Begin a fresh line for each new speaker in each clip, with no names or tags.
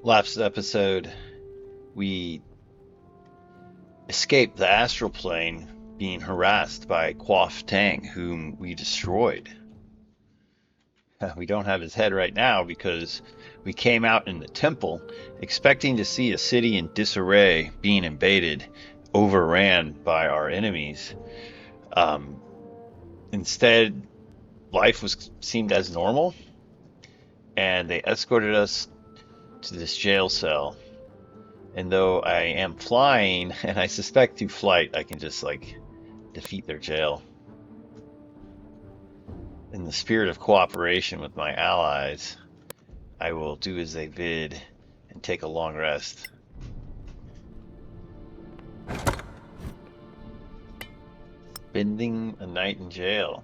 Last episode, we escaped the astral plane being harassed by Quoth Tang, whom we destroyed. We don't have his head right now because we came out in the temple expecting to see a city in disarray being invaded, overran by our enemies. Um, Instead, life seemed as normal, and they escorted us to this jail cell. And though I am flying, and I suspect through flight I can just defeat their jail. In the spirit of cooperation with my allies, I will do as they bid and take a long rest. Spending a night in jail.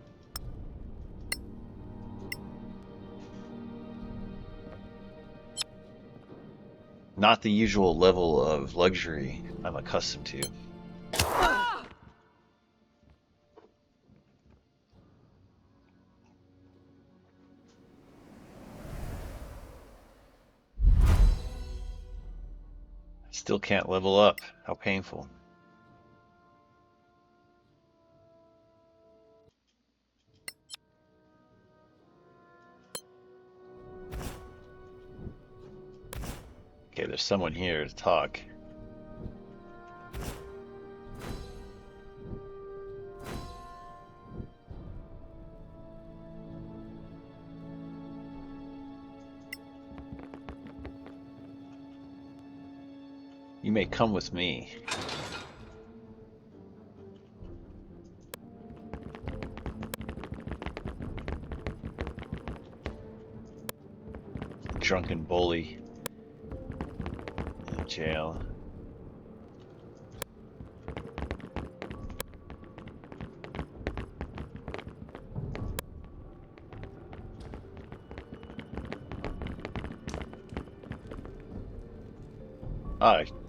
Not the usual level of luxury I'm accustomed to. Still can't level up. How painful. Okay, there's someone here to talk. You may come with me. Drunken bully in the jail.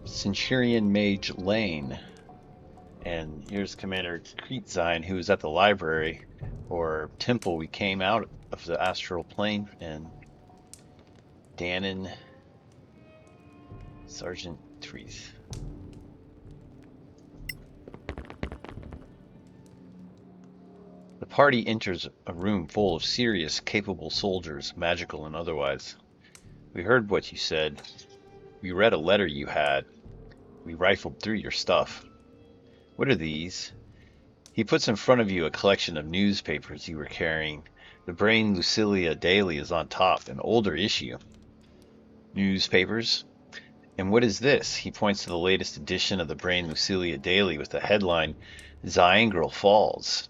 Centurion Mage Lane. And here's Commander Kreetzine, who is at the library or temple we came out of the astral plane in. Danon, Sergeant Trees. The party enters a room full of serious, capable soldiers, magical and otherwise. We heard what you said. We read a letter you had. We rifled through your stuff. What are these? He puts in front of you a collection of newspapers you were carrying. The Brain Lucilia Daily is on top, an older issue. Newspapers? And what is this? He points to the latest edition of the Brain Lucilia Daily with the headline, Xa'Angrael Falls.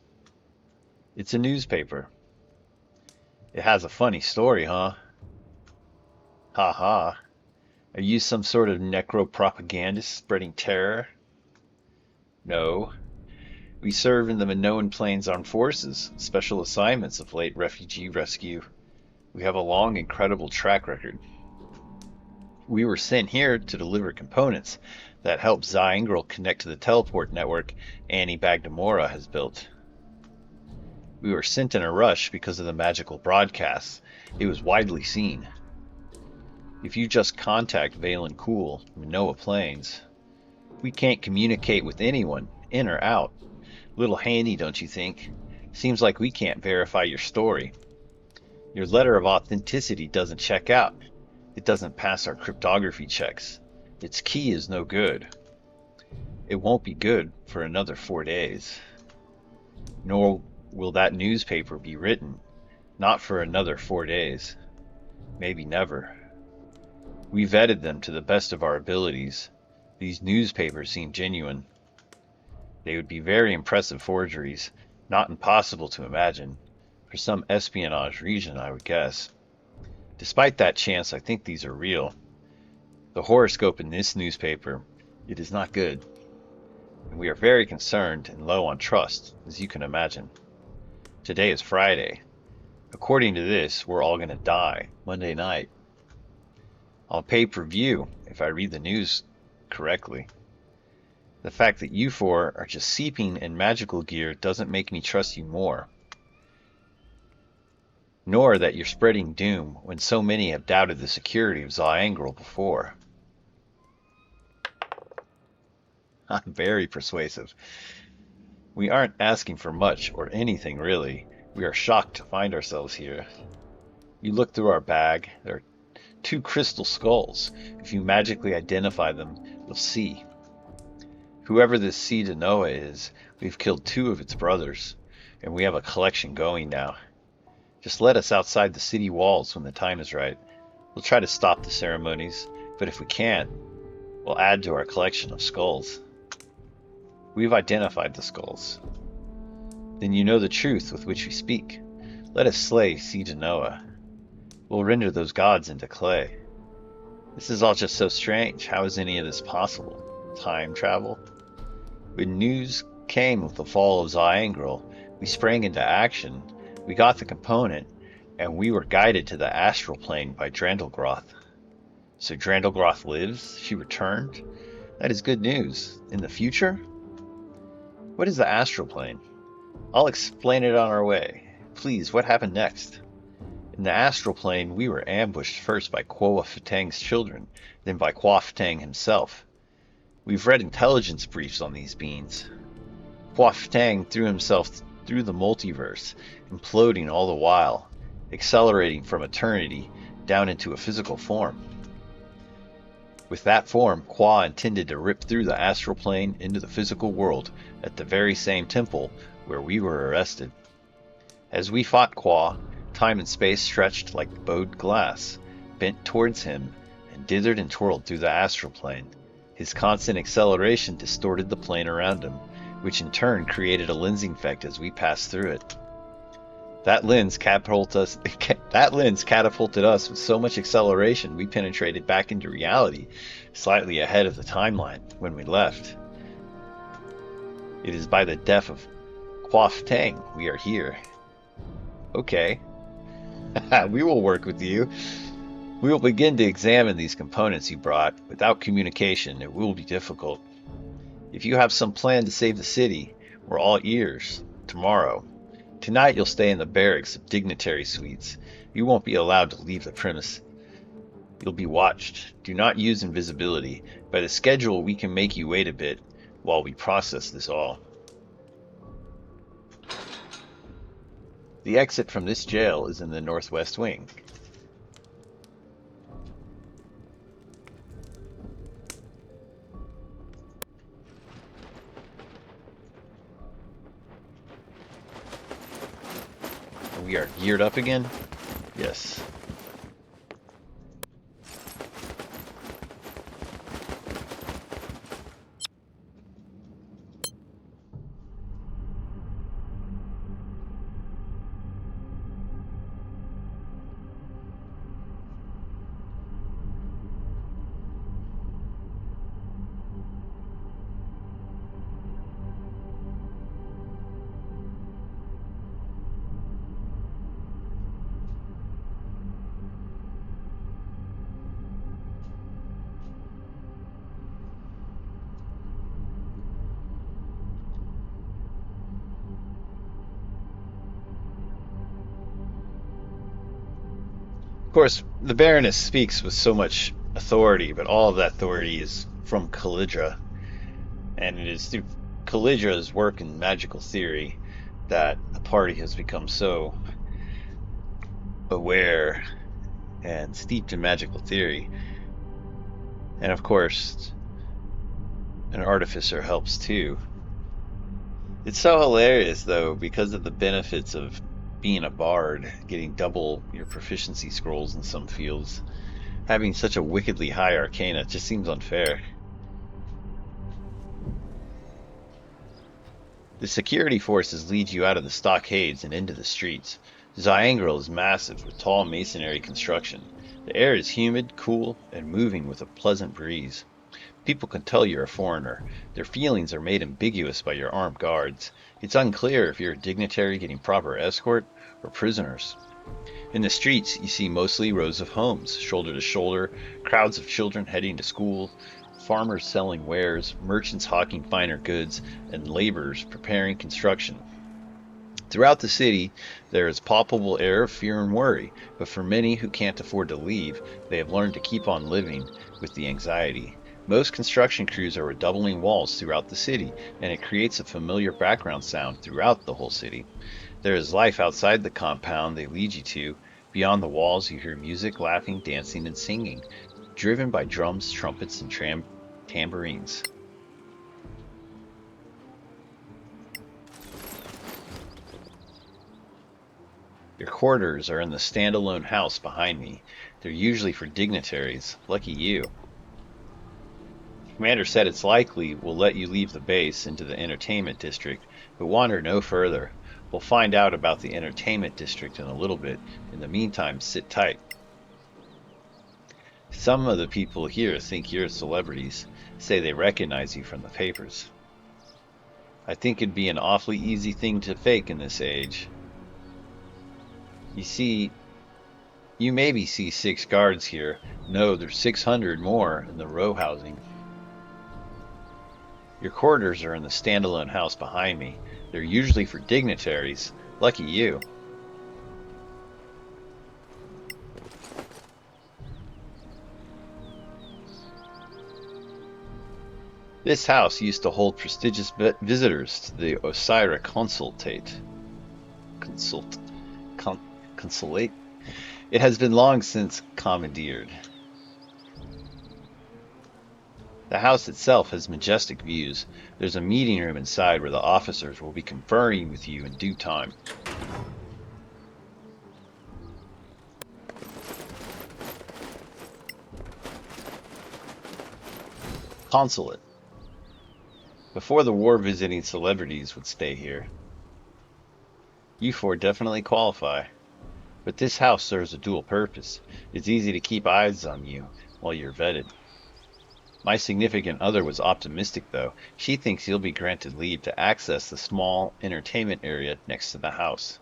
It's a newspaper. It has a funny story, huh? Ha ha. Are you some sort of necro-propagandist spreading terror? No. We serve in the Minoan Plains Armed Forces, special assignments of late refugee rescue. We have a long, incredible track record. We were sent here to deliver components that help Xa'Angrael connect to the teleport network Annie Bagdamora has built. We were sent in a rush because of the magical broadcast. It was widely seen. If you just contact Valen Cool, Minoa Plains, we can't communicate with anyone, in or out. Little handy, don't you think? Seems like we can't verify your story. Your letter of authenticity doesn't check out. It doesn't pass our cryptography checks. Its key is no good. It won't be good for another 4 days. Nor will that newspaper be written. Not for another 4 days. Maybe never. We vetted them to the best of our abilities. These newspapers seem genuine. They would be very impressive forgeries, not impossible to imagine, for some espionage region, I would guess. Despite that chance, I think these are real. The horoscope in this newspaper, it is not good. And we are very concerned and low on trust, as you can imagine. Today is Friday. According to this, we're all going to die Monday night. On pay-per-view, if I read the news correctly. The fact that you four are just seeping in magical gear doesn't make me trust you more. nor that you're spreading doom when so many have doubted the security of Xa'Angrael before. I'm very persuasive. We aren't asking for much or anything really. We are shocked to find ourselves here. You look through our bag. There are two crystal skulls. If you magically identify them, you'll see. Whoever this Xa'Angrael is, we've killed two of its brothers, and we have a collection going now. Just let us outside the city walls when the time is right. We'll try to stop the ceremonies, but if we can't, we'll add to our collection of skulls. We've identified the skulls. Then you know the truth with which we speak. Let us slay Xa'Angrael. We'll render those gods into clay. This is all just so strange. How is any of this possible? Time travel? When news came of the fall of Xa'Angrael, we sprang into action. We got the component, and we were guided to the astral plane by Drandelgroth. So Drandelgroth lives? She returned? That is good news. In the future? What is the astral plane? I'll explain it on our way. Please, what happened next? In the astral plane, we were ambushed first by Kwa Fatang's children, then by Kwa Fatang himself. We've read intelligence briefs on these beings. Kwa Fatang threw himself through the multiverse, imploding all the while, accelerating from eternity down into a physical form. With that form, Kwa intended to rip through the astral plane into the physical world at the very same temple where we were arrested. As we fought Kwa, time and space stretched like bowed glass, bent towards him, and dithered and twirled through the astral plane. His constant acceleration distorted the plane around him, which in turn created a lensing effect as we passed through it. That lens catapulted us with so much acceleration we penetrated back into reality, slightly ahead of the timeline when we left. It is by the death of Kwa Fatang we are here. Okay. We will work with you. We will begin to examine these components you brought. Without communication, it will be difficult. If you have some plan to save the city, we're all ears. Tomorrow. Tonight you'll stay in the barracks of dignitary suites. You won't be allowed to leave the premise. You'll be watched. Do not use invisibility. By the schedule, we can make you wait a bit while we process this all. The exit from this jail is in the northwest wing. We are geared up again? Yes. Of course, the Baroness speaks with so much authority, but all of that authority is from Calidra. And it is through Calidra's work in magical theory that the party has become so aware and steeped in magical theory. And of course, an artificer helps too. It's so hilarious though, because of the benefits of being a bard, getting double your proficiency scrolls in some fields, having such a wickedly high arcana just seems unfair. The security forces lead you out of the stockades and into the streets. Xa'Angrael is massive with tall masonry construction. The air is humid, cool, and moving with a pleasant breeze. People can tell you're a foreigner. Their feelings are made ambiguous by your armed guards. It's unclear if you're a dignitary getting proper escort or prisoners. In the streets, you see mostly rows of homes, shoulder to shoulder, crowds of children heading to school, farmers selling wares, merchants hawking finer goods, and laborers preparing construction. Throughout the city, there is palpable air of fear and worry, but for many who can't afford to leave, they have learned to keep on living with the anxiety. Most construction crews are redoubling walls throughout the city, and it creates a familiar background sound throughout the whole city. There is life outside the compound they lead you to. Beyond the walls, you hear music, laughing, dancing, and singing, driven by drums, trumpets, and tambourines. Your quarters are in the standalone house behind me. They're usually for dignitaries. Lucky you. Commander said it's likely we'll let you leave the base into the entertainment district, but wander no further. We'll find out about the entertainment district in a little bit. In the meantime, sit tight. Some of the people here think you're celebrities, say they recognize you from the papers. I think it'd be an awfully easy thing to fake in this age. You see, you maybe see 6 guards here. No, there's 600 more in the row housing. Your quarters are in the standalone house behind me. They're usually for dignitaries. Lucky you. This house used to hold prestigious visitors to the Osira Consult, Consulate. It has been long since commandeered. The house itself has majestic views. There's a meeting room inside where the officers will be conferring with you in due time. Consulate. Before the war, visiting celebrities would stay here. You four definitely qualify. But this house serves a dual purpose. It's easy to keep eyes on you while you're vetted. My significant other was optimistic, though. She thinks you'll be granted leave to access the small entertainment area next to the house.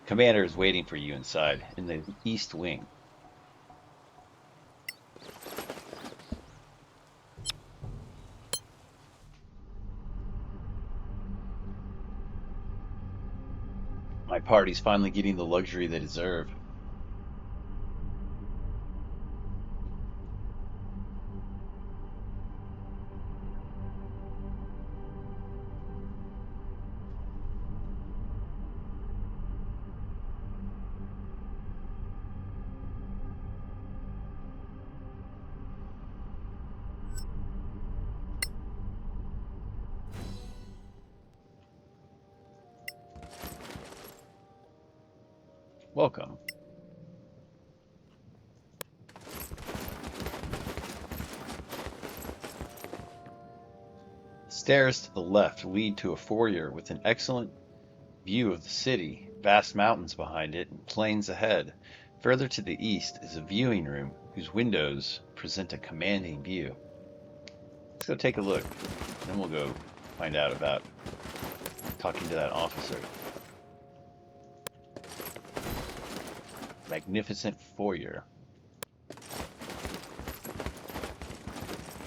Commander is waiting for you inside, in the east wing. My party's finally getting the luxury they deserve. Welcome. Stairs to the left lead to a foyer with an excellent view of the city, vast mountains behind it, and plains ahead. Further to the east is a viewing room whose windows present a commanding view. Let's go take a look, then we'll go find out about talking to that officer. Magnificent foyer.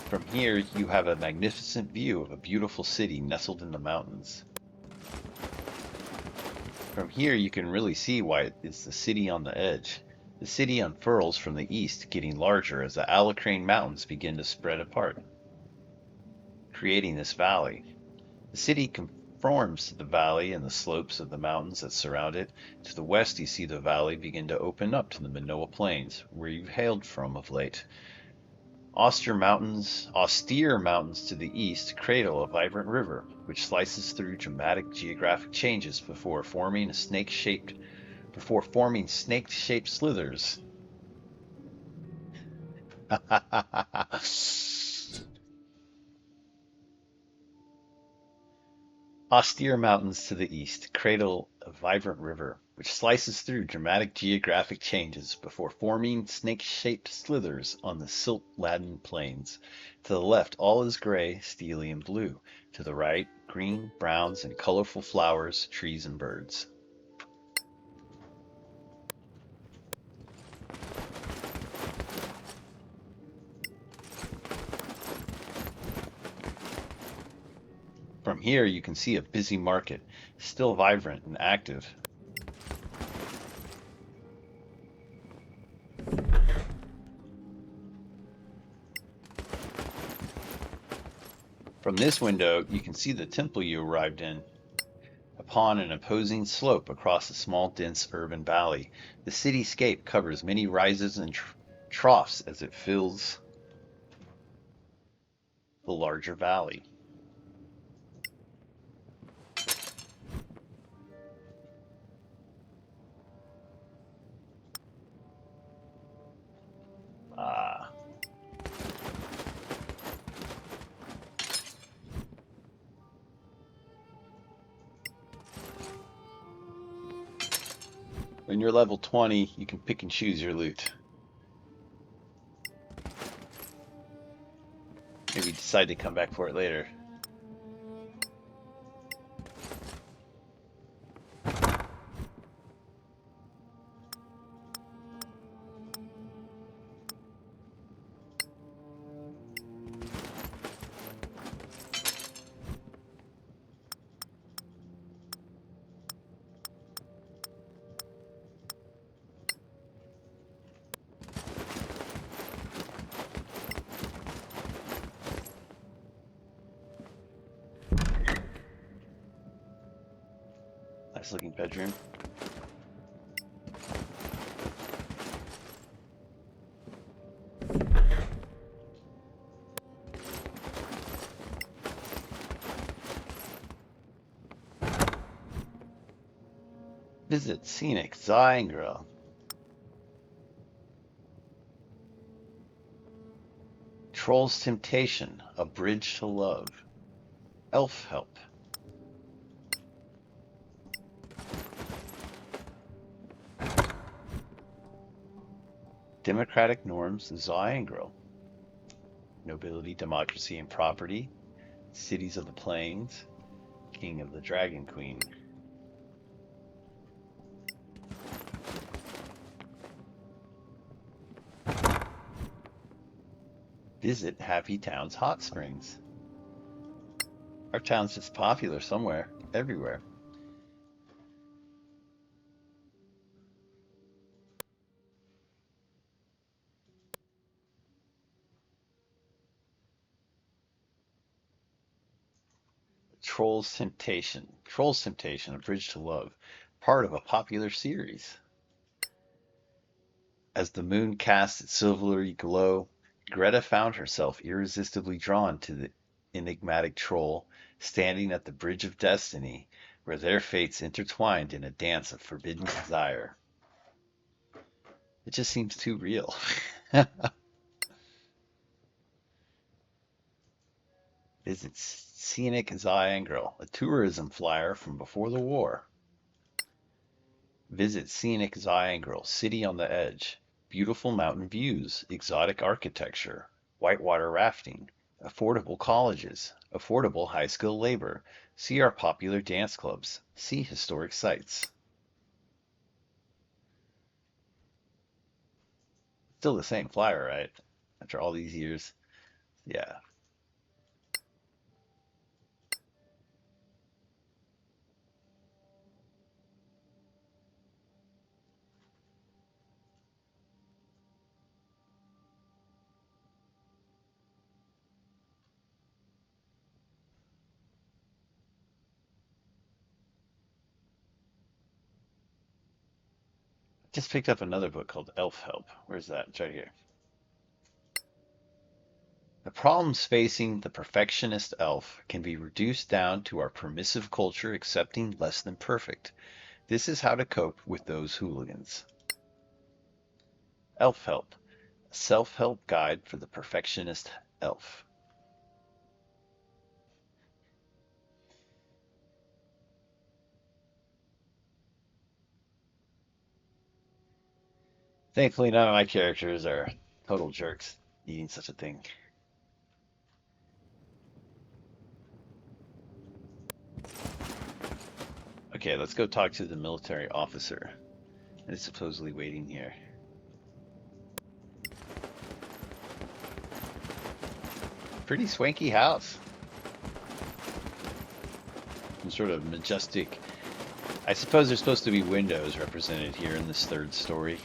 From here, you have a magnificent view of a beautiful city nestled in the mountains. From here, you can really see why it's the city on the edge. The city unfurls from the east, getting larger as the Alacrane Mountains begin to spread apart, creating this valley. The city conforms to the valley and the slopes of the mountains that surround it. To the west, you see the valley begin to open up to the Manoa Plains, where you've hailed from of late. Austere mountains to the east cradle a vibrant river, which slices through dramatic geographic changes before forming snake-shaped slithers. Austere mountains to the east cradle a vibrant river, which slices through dramatic geographic changes before forming snake-shaped slithers on the silt-laden plains. To the left, all is gray, steely, and blue. To the right, green, browns, and colorful flowers, trees, and birds. From here, you can see a busy market, still vibrant and active. From this window, you can see the temple you arrived in. Upon an opposing slope across a small, dense urban valley, the cityscape covers many rises and troughs as it fills the larger valley. Ah. When you're level 20, you can pick and choose your loot. Maybe decide to come back for it later. Nice looking bedroom. Visit scenic Xa'Angrael. Troll's Temptation, a bridge to love. Elf help. Democratic norms, Xa'Angrael. Nobility, democracy, and property. Cities of the plains. King of the Dragon Queen. Visit Happy Town's hot springs. Our town's just popular somewhere, everywhere. Troll's Temptation. Troll's Temptation, a bridge to love. Part of a popular series. As the moon cast its silvery glow, Greta found herself irresistibly drawn to the enigmatic troll standing at the bridge of destiny, where their fates intertwined in a dance of forbidden desire. It just seems too real. Visit scenic Xa'Angrael, a tourism flyer from before the war. Visit scenic Xa'Angrael, city on the edge. Beautiful mountain views, exotic architecture, whitewater rafting, affordable colleges, affordable high-skilled labor. See our popular dance clubs. See historic sites. Still the same flyer, right? After all these years. Yeah. Just picked up another book called Elf Help. Where's that? It's right here. The problems facing the perfectionist elf can be reduced down to our permissive culture accepting less than perfect. This is how to cope with those hooligans. Elf Help, a self-help guide for the perfectionist elf. Thankfully, none of my characters are total jerks needing such a thing. Okay, let's go talk to the military officer that is supposedly waiting here. Pretty swanky house. sort of majestic. I suppose there's supposed to be windows represented here in this third story.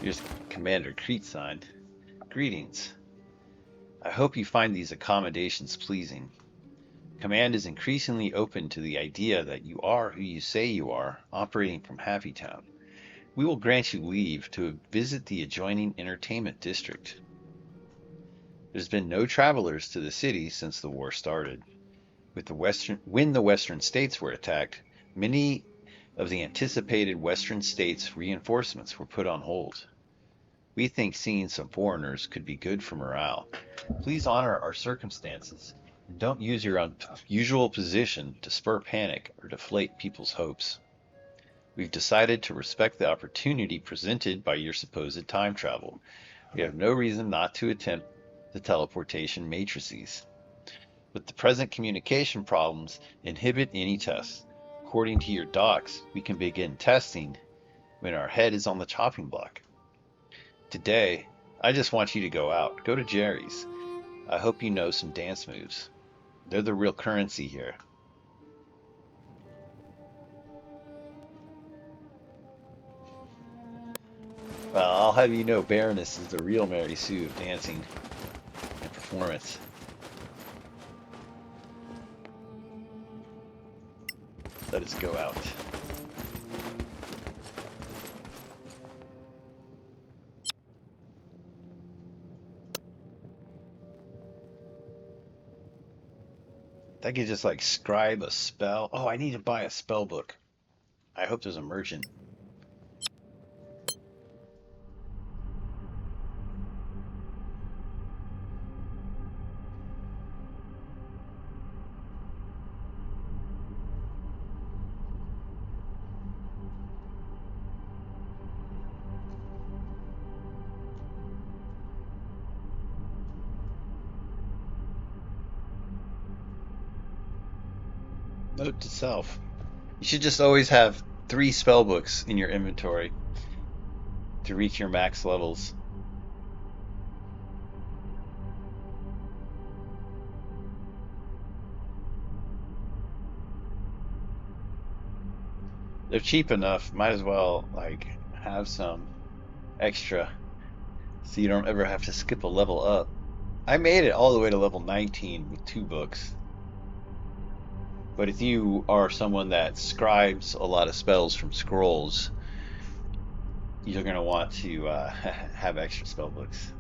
Here's Commander Crete sign. Greetings. I hope you find these accommodations pleasing. Command is increasingly open to the idea that you are who you say you are, operating from Happy Town. We will grant you leave to visit the adjoining entertainment district. There's been no travelers to the city since the war started. When the western states were attacked, many of the anticipated western states' reinforcements were put on hold. We think seeing some foreigners could be good for morale. Please honor our circumstances and don't use your unusual position to spur panic or deflate people's hopes. We've decided to respect the opportunity presented by your supposed time travel. We have no reason not to attempt the teleportation matrices. But the present communication problems inhibit any tests. According to your docs, we can begin testing when our head is on the chopping block. Today, I just want you to go out. Go to Jerry's. I hope you know some dance moves. They're the real currency here. Well, I'll have you know Baroness is the real Mary Sue of dancing and performance. Let us go out. I could just like scribe a spell. Oh, I need to buy a spell book. I hope there's a merchant. Note to self. You should just always have 3 spell books in your inventory to reach your max levels. They're cheap enough, might as well like have some extra so you don't ever have to skip a level up. I made it all the way to level 19 with 2 books. But if you are someone that scribes a lot of spells from scrolls, you're going to want to have extra spell books.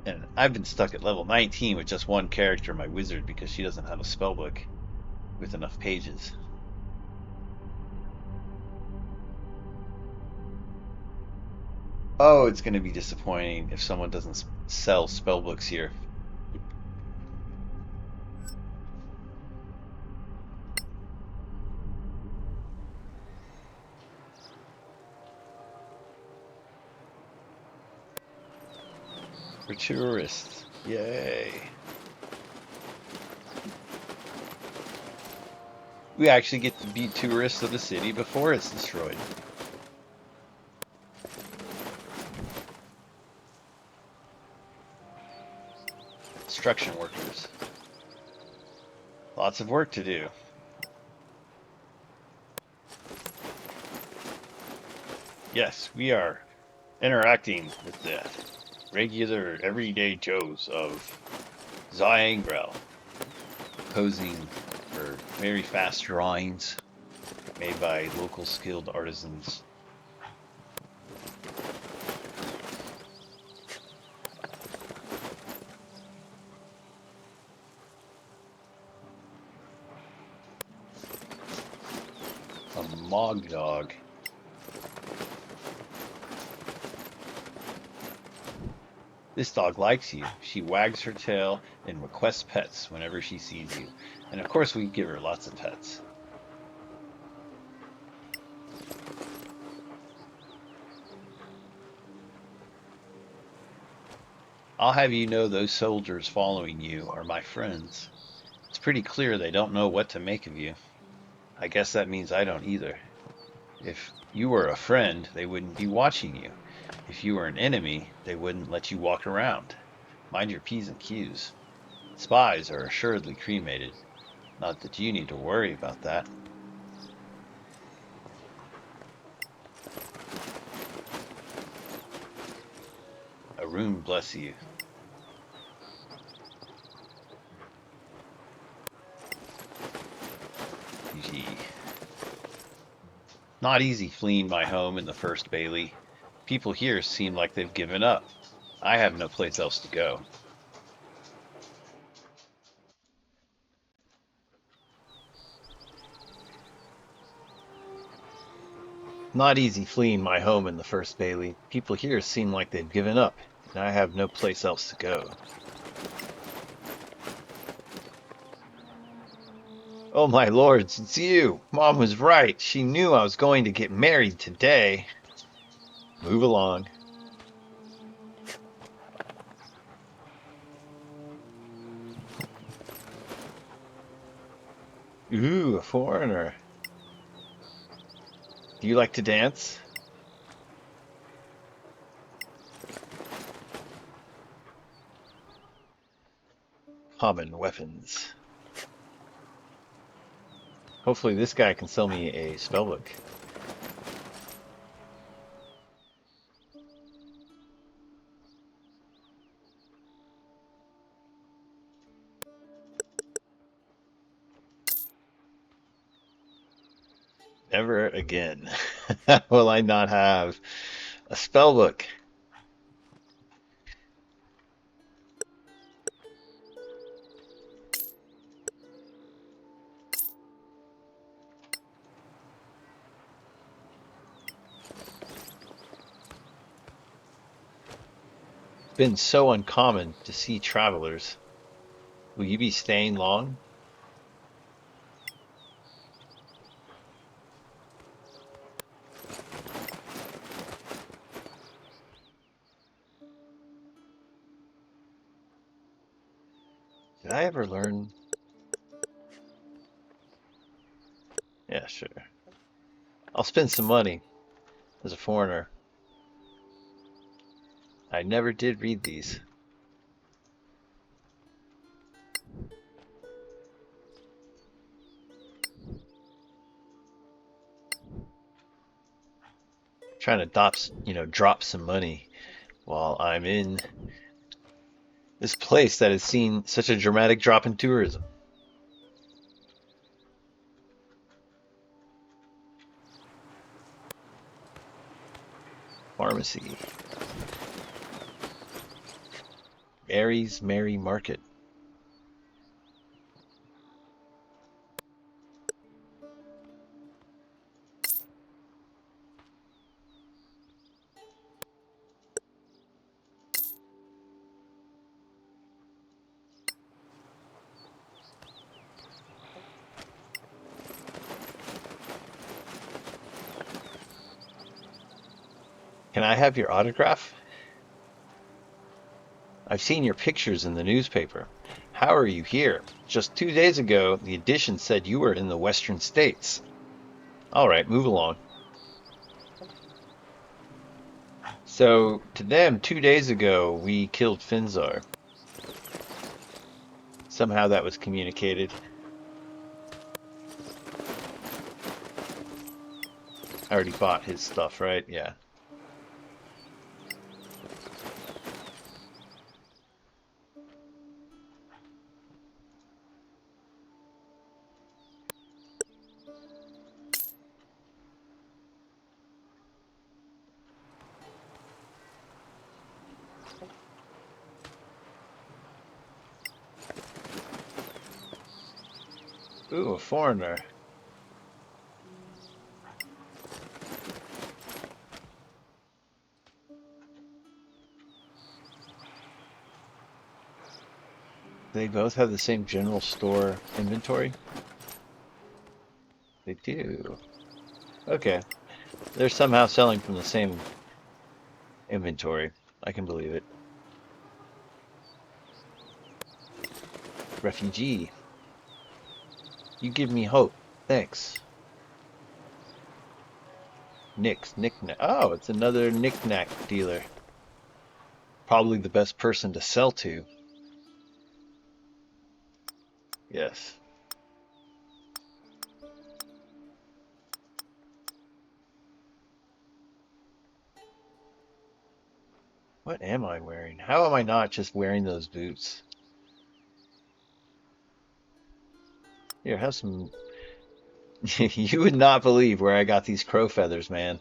And I've been stuck at level 19 with just one character, my wizard, because she doesn't have a spell book with enough pages. Oh, it's going to be disappointing if someone doesn't sell spell books here. For tourists. Yay. We actually get to be tourists of the city before it's destroyed. Construction workers. Lots of work to do. Yes, we are interacting with the regular everyday Joes of Xa'Angrael, posing for very fast drawings made by local skilled artisans. A Mog Dog. This dog likes you. She wags her tail and requests pets whenever she sees you. And of course we give her lots of pets. I'll have you know those soldiers following you are my friends. It's pretty clear they don't know what to make of you. I guess that means I don't either. If you were a friend, they wouldn't be watching you. If you were an enemy, they wouldn't let you walk around. Mind your P's and Q's. Spies are assuredly cremated. Not that you need to worry about that. A rune bless you. Gee. Not easy fleeing my home in the First Bailey. People here seem like they've given up. I have no place else to go. Not easy fleeing my home in the First Bailey. People here seem like they've given up, and I have no place else to go. Oh my lords, it's you! Mom was right. She knew I was going to get married today. Move along. Ooh, a foreigner. Do you like to dance? Common weapons. Hopefully this guy can sell me a spellbook. Never again will I not have a spellbook. It's been so uncommon to see travelers. Will you be staying long? Did I ever learn? Yeah, sure. I'll spend some money as a foreigner. I never did read these. Trying to drop some money while I'm in this place that has seen such a dramatic drop in tourism. Pharmacy. Mary's Merry Market. Can I have your autograph? I've seen your pictures in the newspaper. How are you here? Just 2 days ago, the edition said you were in the Western States. All right, move along. So, to them, 2 days ago, we killed Finzar. Somehow that was communicated. I already bought his stuff, right? Yeah. Ooh, a foreigner. They both have the same general store inventory? They do. Okay. They're somehow selling from the same inventory. I can believe it. Refugee. You give me hope. Thanks. Knick-knack. Oh, it's another knick-knack dealer. Probably the best person to sell to. Yes. What am I wearing? How am I not just wearing those boots? Here, have some. You would not believe where I got these crow feathers, man.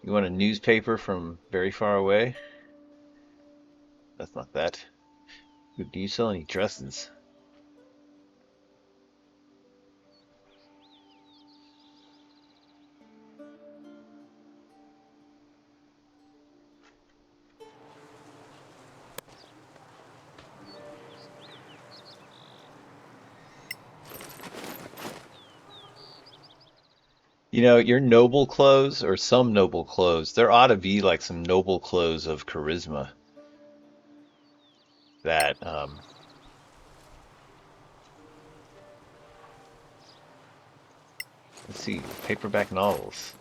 You want a newspaper from very far away? That's not that. Do you sell any dresses? You know, your noble clothes, or some noble clothes, there ought to be like some noble clothes of charisma that, let's see, paperback novels.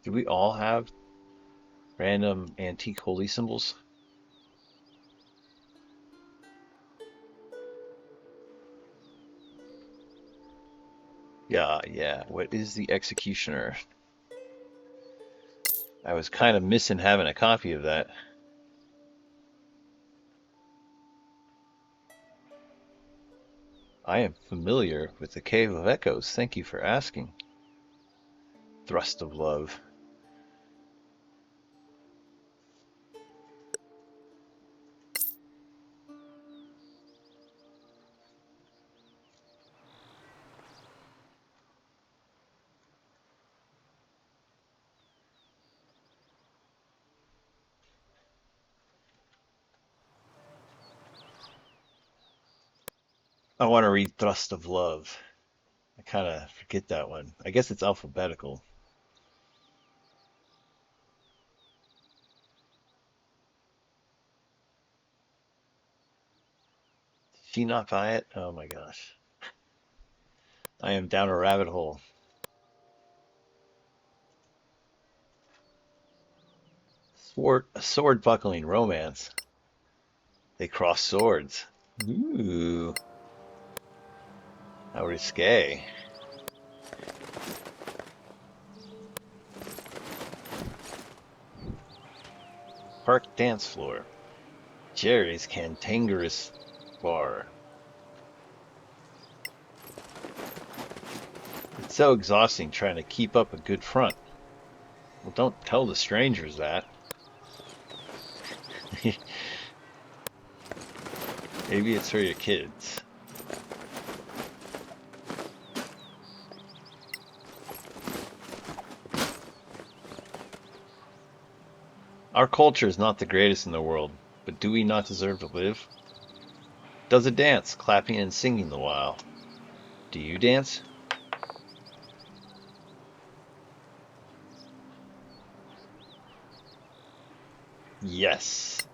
Do we all have random antique holy symbols? Yeah, yeah. What is the Executioner? I was kind of missing having a copy of that. I am familiar with the Cave of Echoes. Thank you for asking. Thrust of Love. I want to read Thrust of Love. I kind of forget that one. I guess it's alphabetical. Did she not buy it? Oh my gosh. I am down a rabbit hole. A sword buckling romance. They cross swords. Ooh, how risque. Park dance floor. Jerry's cantankerous bar. It's so exhausting trying to keep up a good front. Well, don't tell the strangers that. Maybe it's for your kids. Our culture is not the greatest in the world, but do we not deserve to live? Does a dance, clapping and singing the while. Do you dance? Yes.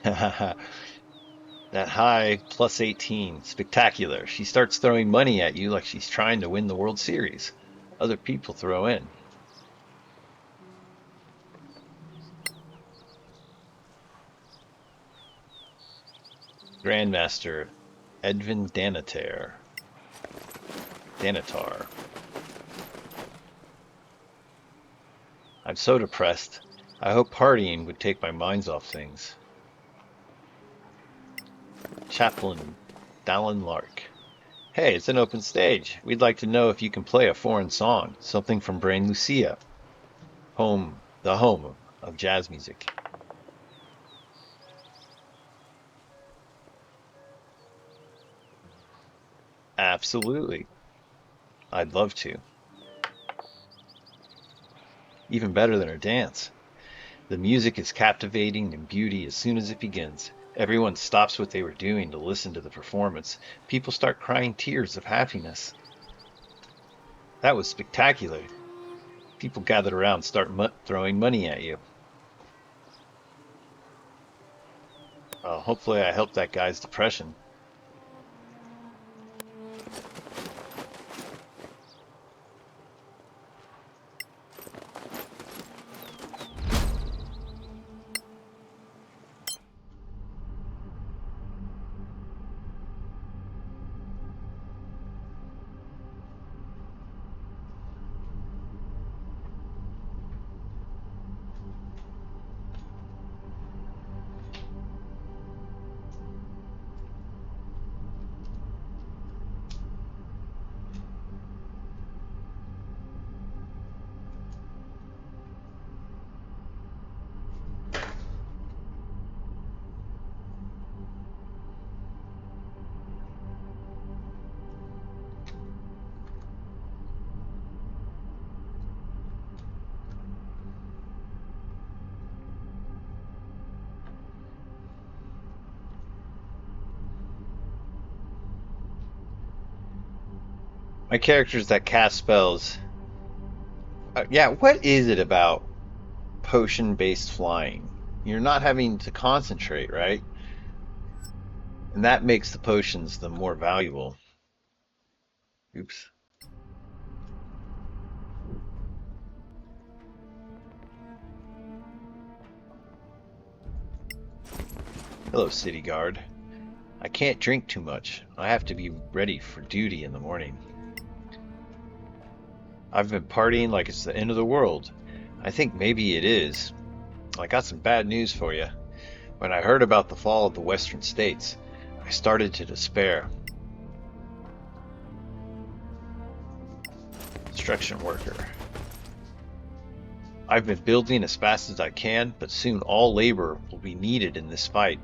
That high plus 18. Spectacular. She starts throwing money at you like she's trying to win the World Series. Other people throw in. Grandmaster Edvin Danatar. I'm so depressed. I hope partying would take my minds off things. Chaplain Dallin Lark. Hey, it's an open stage. We'd like to know if you can play a foreign song, something from Brain Lucia, the home of jazz music. Absolutely. I'd love to. Even better than her dance. The music is captivating in beauty as soon as it begins. Everyone stops what they were doing to listen to the performance. People start crying tears of happiness. That was spectacular. People gathered around, start throwing money at you. Hopefully I helped that guy's depression. My characters that cast spells. Yeah, what is it about potion-based flying? You're not having to concentrate, right? And that makes the potions the more valuable. Oops. Hello, city guard. I can't drink too much. I have to be ready for duty in the morning. I've been partying like it's the end of the world. I think maybe it is. I got some bad news for you. When I heard about the fall of the western states, I started to despair. Construction worker. I've been building as fast as I can, but soon all labor will be needed in this fight.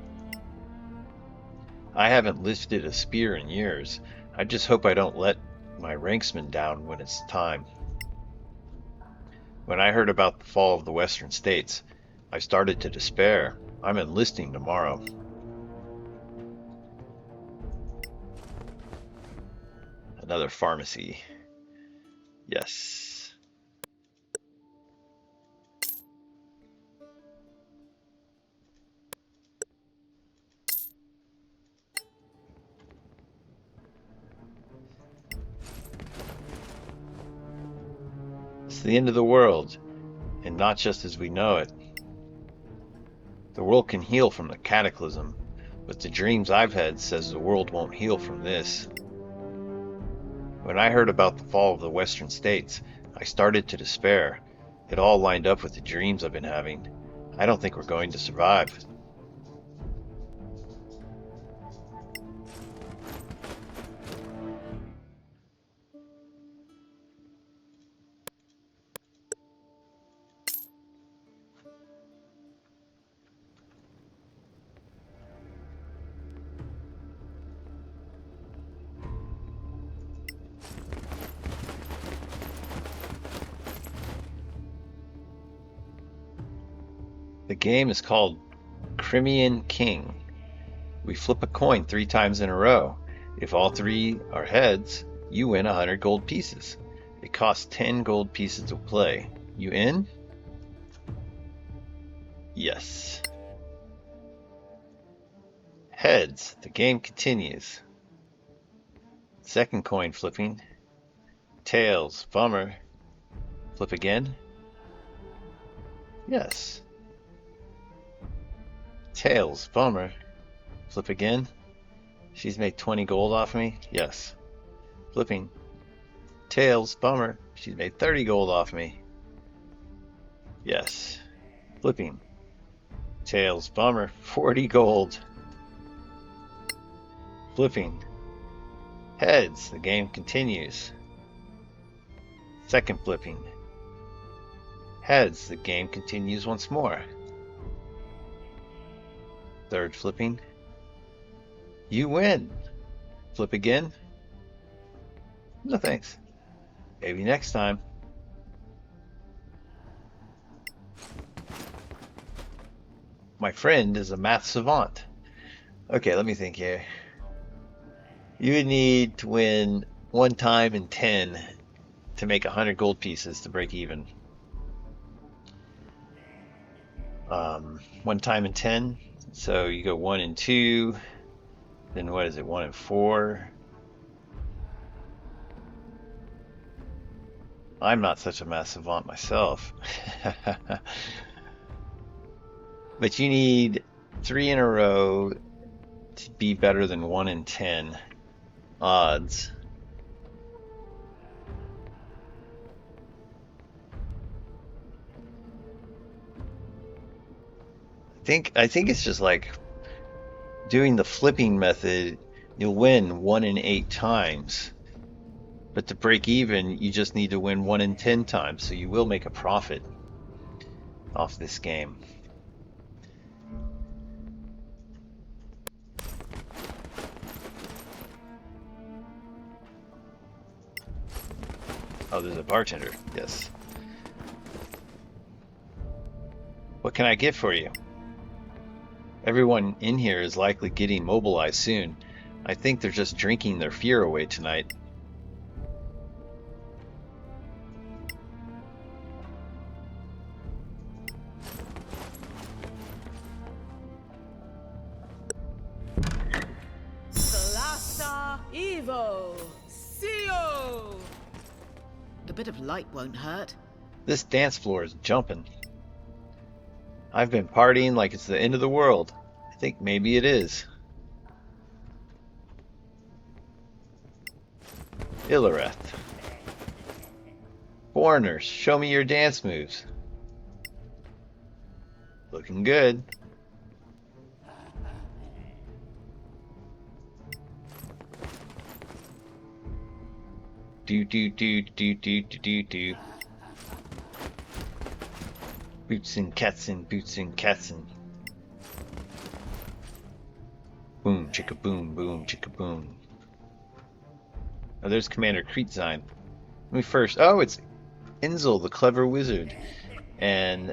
I haven't lifted a spear in years. I just hope I don't let my ranksmen down when it's time. When I heard about the fall of the western states, I started to despair. I'm enlisting tomorrow. Another pharmacy. Yes. It's the end of the world, and not just as we know it. The world can heal from the cataclysm, but the dreams I've had says the world won't heal from this. When I heard about the fall of the western states, I started to despair. It all lined up with the dreams I've been having. I don't think we're going to survive. The game is called Crimean King. We flip a coin 3 times in a row. If all 3 are heads, you win 100 gold pieces. It costs 10 gold pieces to play. You in? Yes. Heads. The game continues. Second coin flipping. Tails. Bummer. Flip again. Yes. Tails. Bummer. Flip again. She's made 20 gold off me. Yes. Flipping. Tails. Bummer. She's made 30 gold off me. Yes. Flipping. Tails. Bummer. 40 gold. Flipping. Heads. The game continues. Second flipping. Heads. The game continues once more. Third flipping. You win. Flip again. No thanks. Maybe next time. My friend is a math savant. Okay, let me think here. You would need to win 1 time in 10 to make 100 gold pieces to break even. One time in 10. So you go 1 and 2. Then what is it? 1 and 4. I'm not such a math savant myself. But you need 3 in a row to be better than 1 in 10 odds. I think it's just like doing the flipping method. You'll win 1 in 8 times. But to break even, you just need to win 1 in 10 times, so you will make a profit off this game. Oh, there's a bartender. Yes. What can I get for you? Everyone in here is likely getting mobilized soon. I think they're just drinking their fear away tonight.
Solasta, Evo, CO.
A bit of light won't hurt.
This dance floor is jumping. I've been partying like it's the end of the world. I think maybe it is. Illareth. Foreigners, show me your dance moves. Looking good. Do do do do do do do do. Boots and Katzen, boots and Katzen. Boom, chicka boom, boom, chicka boom. Oh, there's Commander Kreetzine. Let me first. Oh, it's Inzel, the clever wizard, and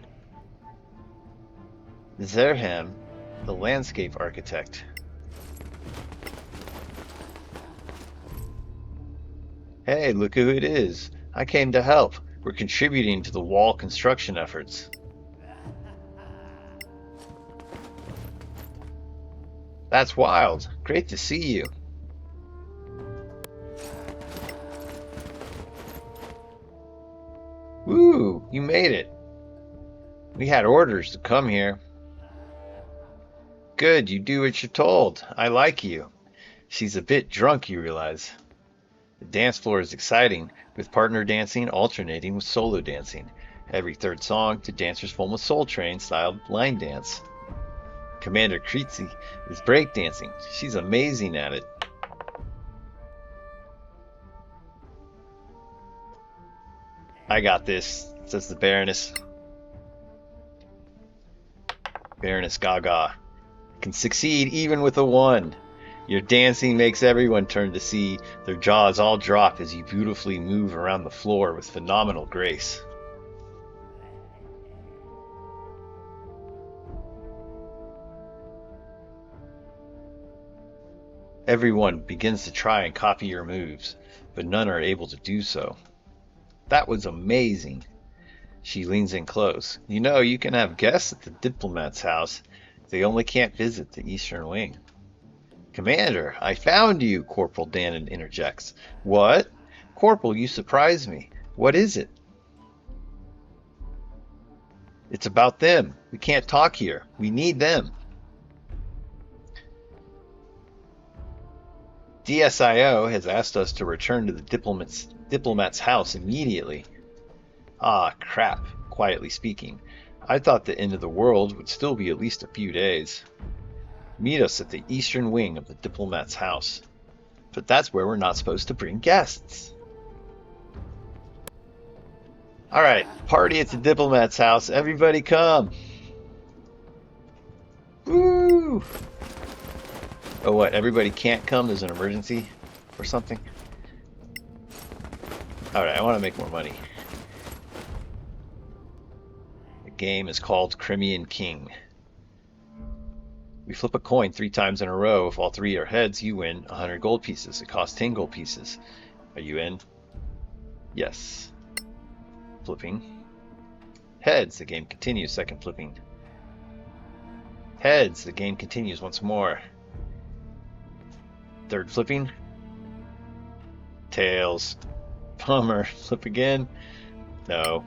Zerham, the landscape architect. Hey, look who it is. I came to help. We're contributing to the wall construction efforts. That's wild. Great to see you. Woo, you made it. We had orders to come here. Good, you do what you're told. I like you. She's a bit drunk, you realize. The dance floor is exciting, with partner dancing alternating with solo dancing. Every third song, the dancers form a Soul Train-style line dance. Commander Kreetzine is breakdancing. She's amazing at it. I got this, says the Baroness. Baroness Gaga can succeed even with a 1. Your dancing makes everyone turn to see. Their jaws all drop as you beautifully move around the floor with phenomenal grace. Everyone begins to try and copy your moves, but none are able to do so. That was amazing. She leans in close. You know, you can have guests at the diplomat's house. They only can't visit the Eastern Wing. Commander, I found you, Corporal Dannon interjects. What? Corporal, you surprised me. What is it? It's about them. We can't talk here. We need them. DSIO has asked us to return to the diplomat's house immediately. Ah, crap, quietly speaking. I thought the end of the world would still be at least a few days. Meet us at the eastern wing of the diplomat's house. But that's where we're not supposed to bring guests. Alright, party at the diplomat's house. Everybody come. Woo! Oh, what? Everybody can't come? There's an emergency or something? Alright, I want to make more money. The game is called Crimean King. We flip a coin 3 times in a row. If all 3 are heads, you win 100 gold pieces. It costs 10 gold pieces. Are you in? Yes. Flipping. Heads, the game continues. Second flipping. Heads, the game continues once more. Third flipping. Tails. Bummer. Flip again. No.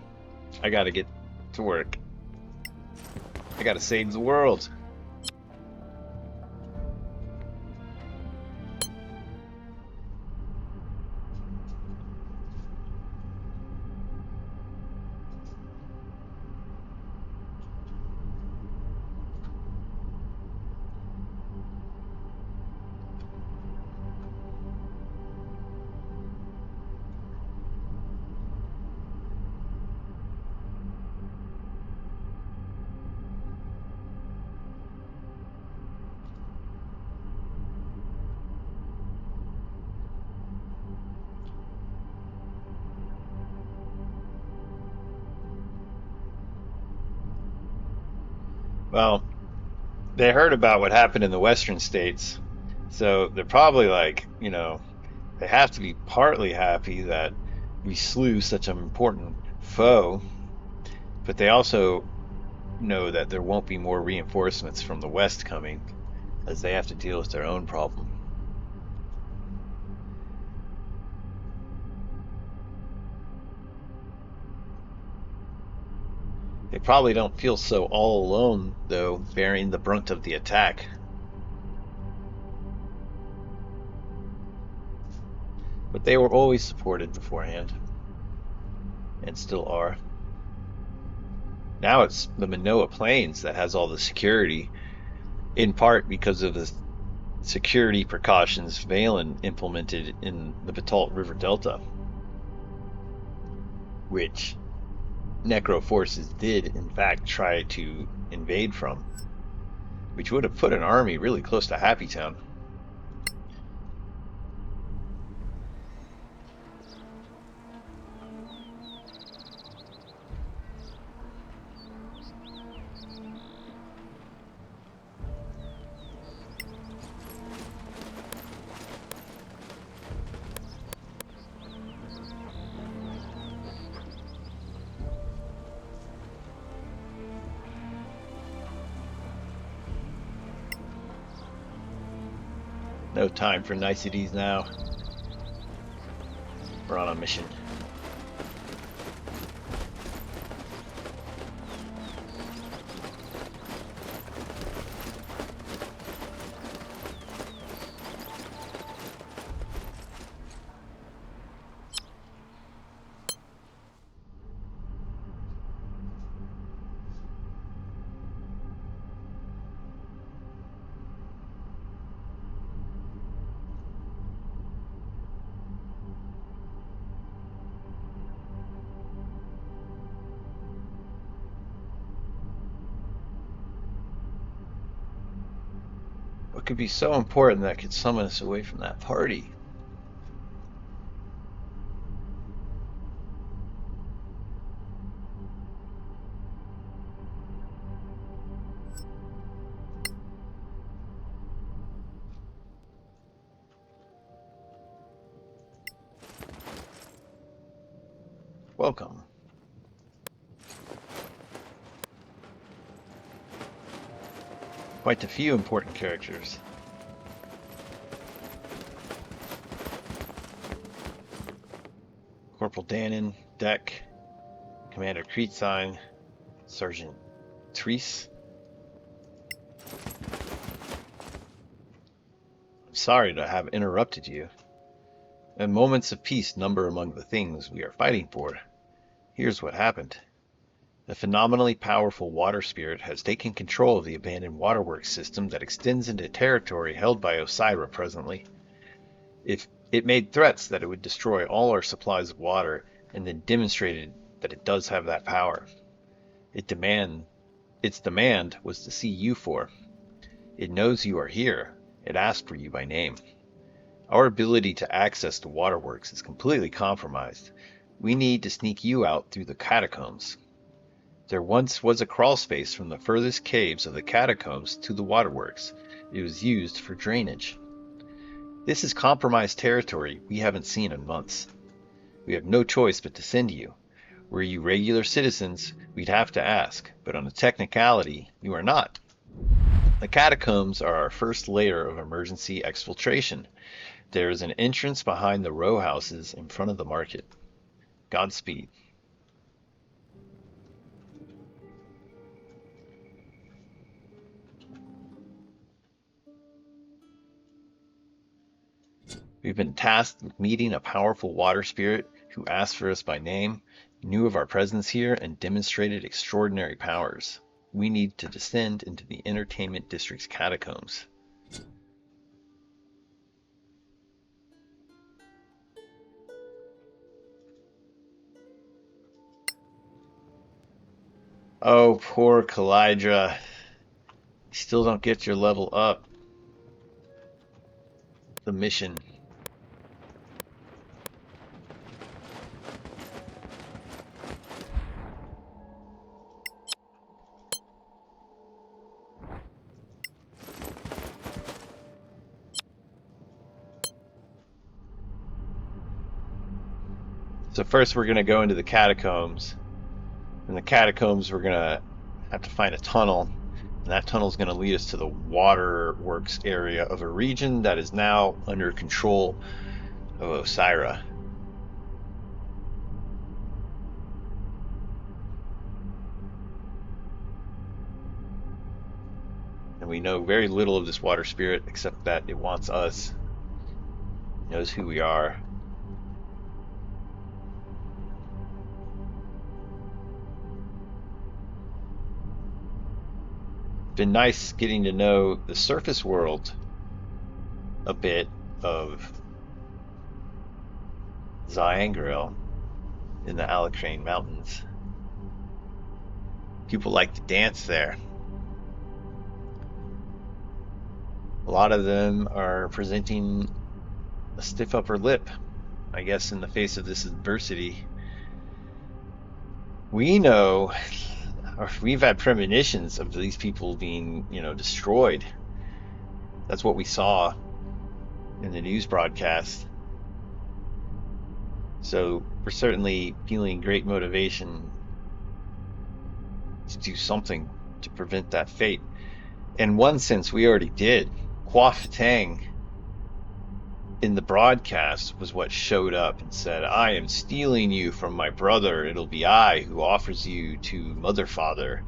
I gotta get to work. I gotta save the world. Well, they heard about what happened in the western states, so they're probably like, they have to be partly happy that we slew such an important foe, but they also know that there won't be more reinforcements from the west coming, as they have to deal with their own problem. They probably don't feel so all alone, though, bearing the brunt of the attack. But they were always supported beforehand, and still are. Now it's the Manoa Plains that has all the security, in part because of the security precautions Valen implemented in the Batalt River Delta, which Necro forces did in fact try to invade from, which would have put an army really close to Happy Town. No time for niceties now. We're on a mission. What could be so important that could summon us away from that party? Welcome. Quite a few important characters. Corporal Dannon, Deck, Commander Kreetzine, Sergeant Treese. I'm sorry to have interrupted you. And moments of peace number among the things we are fighting for. Here's what happened. A phenomenally powerful water spirit has taken control of the abandoned waterworks system that extends into territory held by Osira presently. If it made threats that it would destroy all our supplies of water, and then demonstrated that it does have that power. Its demand was to see you four. It knows you are here. It asked for you by name. Our ability to access the waterworks is completely compromised. We need to sneak you out through the catacombs. There once was a crawl space from the furthest caves of the catacombs to the waterworks. It was used for drainage. This is compromised territory we haven't seen in months. We have no choice but to send you. Were you regular citizens, we'd have to ask, but on a technicality, you are not. The catacombs are our first layer of emergency exfiltration. There is an entrance behind the row houses in front of the market. Godspeed. We've been tasked with meeting a powerful water spirit who asked for us by name, knew of our presence here, and demonstrated extraordinary powers. We need to descend into the entertainment district's catacombs. Oh, poor Kalidra. You still don't get your level up. The mission. So first we're going to go into the catacombs. In the catacombs we're going to have to find a tunnel. And that tunnel is going to lead us to the waterworks area of a region that is now under control of Osira. And we know very little of this water spirit except that it wants us. It knows who we are. Been nice getting to know the surface world a bit of Xa'Angrael in the Alacrane Mountains. People like to dance there. A lot of them are presenting a stiff upper lip, I guess, in the face of this adversity. We know, or we've had premonitions of these people being, destroyed. That's what we saw in the news broadcast. So we're certainly feeling great motivation to do something to prevent that fate. In one sense, we already did. Quafatang in the broadcast was what showed up and said, I am stealing you from my brother. It'll be I who offers you to Mother Father.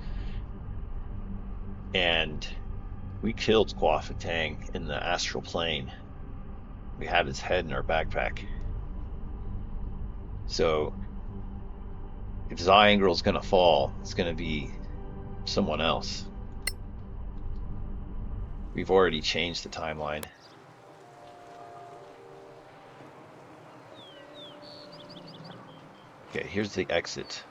And we killed Quafatang in the astral plane. We have his head in our backpack. So if Xa'Angrael's gonna fall, it's gonna be someone else. We've already changed the timeline. Okay, here's the exit.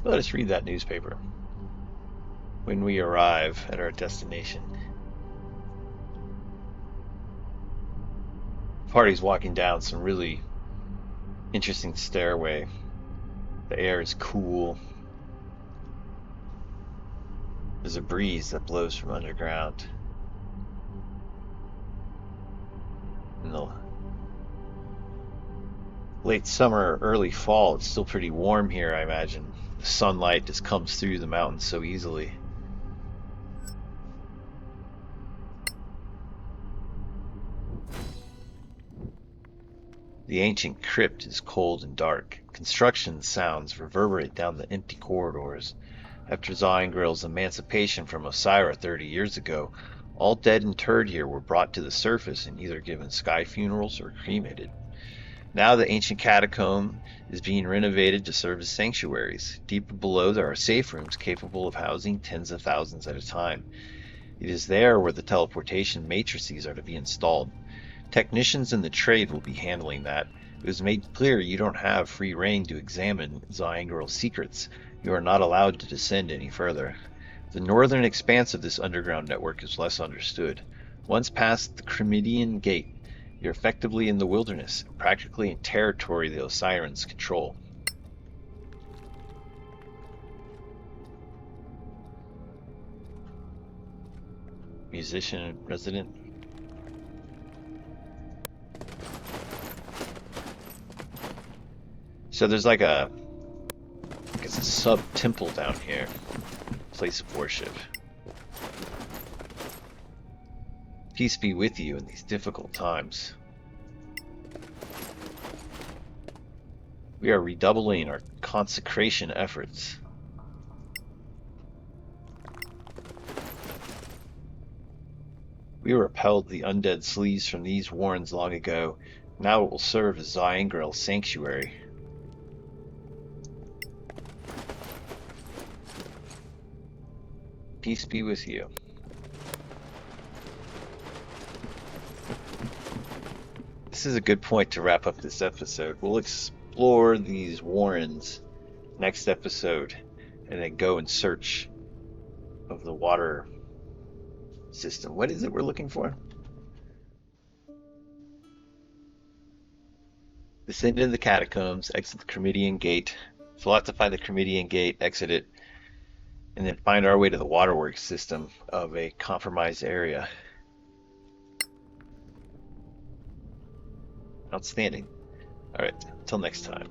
Let us read that newspaper when we arrive at our destination. The party's walking down some really interesting stairway. The air is cool. There's a breeze that blows from underground. And Late summer, early fall. It's still pretty warm here, I imagine. The sunlight just comes through the mountains so easily. The ancient crypt is cold and dark. Construction sounds reverberate down the empty corridors. After Xa'Angrael's emancipation from Osira 30 years ago, all dead interred here were brought to the surface and either given sky funerals or cremated. Now the ancient catacomb is being renovated to serve as sanctuaries. Deeper below there are safe rooms capable of housing tens of thousands at a time. It is there where the teleportation matrices are to be installed. Technicians in the trade will be handling that. It was made clear you don't have free rein to examine Xa'Angrael's secrets. You are not allowed to descend any further. The northern expanse of this underground network is less understood. Once past the Cremidian Gate, you're effectively in the wilderness, practically in territory the Osirans control. Musician in resident. So there's like a, I guess a sub-temple down here. Place of worship. Peace be with you in these difficult times. We are redoubling our consecration efforts. We repelled the undead sleaze from these warrens long ago. Now it will serve as Xa'Angrael's sanctuary. Peace be with you. This is a good point to wrap up this episode. We'll explore these warrens next episode and then go in search of the water system. What is it we're looking for? Descend into the catacombs, exit the Cremidian Gate. So we'll have to find the Cremidian Gate, exit it, and then find our way to the waterworks system of a compromised area. Outstanding. Alright, until next time.